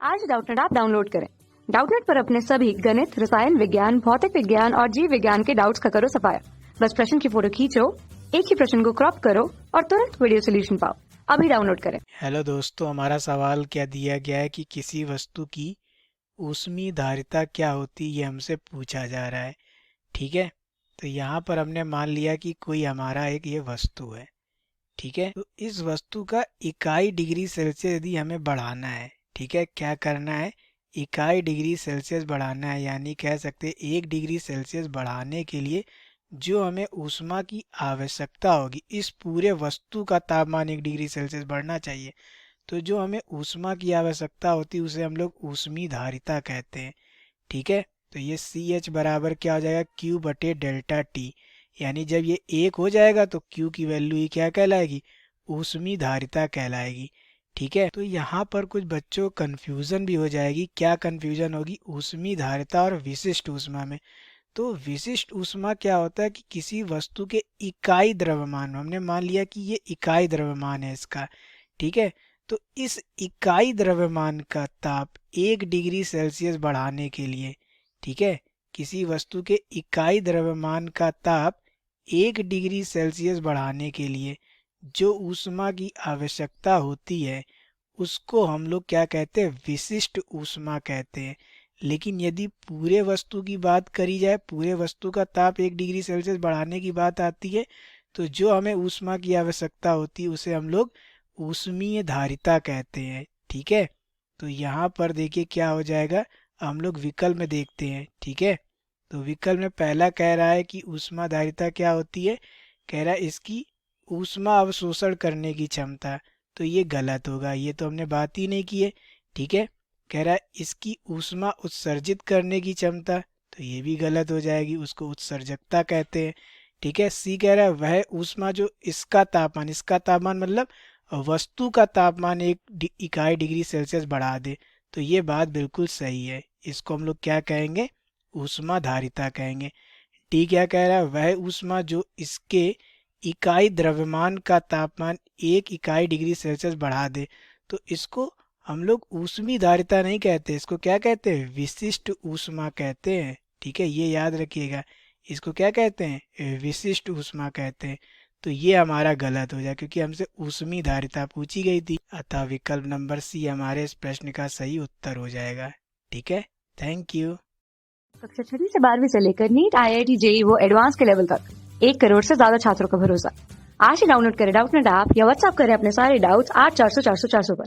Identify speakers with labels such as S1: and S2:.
S1: आज Doubtnut app download करें। Doubtnut पर अपने सभी गणित, रसायन विज्ञान, भौतिक विज्ञान और जीव विज्ञान के डाउट्स का करो सफाया। बस प्रश्न की फोटो खींचो, एक ही प्रश्न को क्रॉप करो और तुरंत वीडियो सोल्यूशन पाओ। अभी डाउनलोड करें।
S2: हेलो दोस्तों, हमारा सवाल क्या दिया गया है कि किसी वस्तु की ऊष्मीय धारिता क्या होती है, ये हमसे पूछा जा रहा है। ठीक है, तो यहाँ पर हमने मान लिया कि कोई हमारा एक ये वस्तु है। ठीक है, तो इस वस्तु का इकाई डिग्री सेल्सियस यदि हमें बढ़ाना है, ठीक है, क्या करना है, इकाई डिग्री सेल्सियस बढ़ाना है, यानी कह सकते हैं 1 डिग्री सेल्सियस बढ़ाने के लिए जो हमें ऊष्मा की आवश्यकता होगी, इस पूरे वस्तु का तापमान 1 डिग्री सेल्सियस बढ़ना चाहिए। तो जो हमें ऊष्मा की आवश्यकता होती है उसे हम लोग ऊष्मीय धारिता कहते हैं। ठीक है, तो ये सी एच बराबर क्या हो जाएगा, क्यू बटे डेल्टा टी। यानी जब ये 1 हो जाएगा तो क्यू की वैल्यू ही क्या कहलाएगी, ऊष्मीय धारिता कहलाएगी। ठीक है, तो यहाँ पर कुछ बच्चों कन्फ्यूज़न भी हो जाएगी। क्या कन्फ्यूज़न होगी, ऊष्मीय धारिता और विशिष्ट ऊष्मा में। तो विशिष्ट ऊष्मा क्या होता है कि किसी वस्तु के इकाई द्रव्यमान, हमने मान लिया कि ये इकाई द्रव्यमान है इसका। ठीक है, तो इस इकाई द्रव्यमान का ताप 1 डिग्री सेल्सियस बढ़ाने के लिए, ठीक है, किसी वस्तु के इकाई द्रव्यमान का ताप 1 डिग्री सेल्सियस बढ़ाने के लिए जो ऊष्मा की आवश्यकता होती है उसको हम लोग क्या कहते हैं, विशिष्ट ऊष्मा कहते हैं। लेकिन यदि पूरे वस्तु की बात करी जाए, पूरे वस्तु का ताप 1 डिग्री सेल्सियस बढ़ाने की बात आती है, तो जो हमें ऊष्मा की आवश्यकता होती है उसे हम लोग ऊष्मीय धारिता कहते हैं। ठीक है, तो यहाँ पर देखिए क्या हो जाएगा, हम लोग विकल्प में देखते हैं। ठीक है, तो विकल्प में पहला कह रहा है कि ऊष्मा धारिता क्या होती है, कह रहा है इसकी ऊष्मा अवशोषण करने की क्षमता। तो ये गलत होगा, ये तो हमने बात ही नहीं की है। ठीक है, कह रहा है इसकी ऊष्मा उत्सर्जित करने की क्षमता, तो ये भी गलत हो जाएगी, उसको उत्सर्जकता कहते हैं। ठीक है, सी कह रहा है वह ऊष्मा जो इसका तापमान मतलब वस्तु का तापमान 1 इकाई डिग्री सेल्सियस बढ़ा दे। तो ये बात बिल्कुल सही है, इसको हम लोग क्या कहेंगे, ऊष्मा धारिता कहेंगे। डी क्या कह रहा है, वह ऊष्मा जो इसके इकाई द्रव्यमान का तापमान 1 इकाई डिग्री सेल्सियस बढ़ा दे। तो इसको हम लोग ऊष्मीय धारिता नहीं कहते, इसको क्या कहते हैं, विशिष्ट ऊष्मा कहते हैं। ठीक है, ये याद रखिएगा, इसको क्या कहते हैं, विशिष्ट ऊष्मा कहते हैं। तो ये हमारा गलत हो जाए क्योंकि हमसे ऊष्मीय धारिता पूछी गई थी, अतः विकल्प नंबर सी हमारे इस प्रश्न का सही उत्तर हो जाएगा। ठीक है, थैंक यू।
S1: कक्षा 6 से 12वीं से लेकर नीट, IIT, JEE वो एडवांस के लेवल तक 1 करोड़ से ज्यादा छात्रों का भरोसा। आज ही डाउनलोड करें डाउटनेट ऐप या व्हाट्सएप करें अपने सारे डाउट्स 8400 400 400 पर।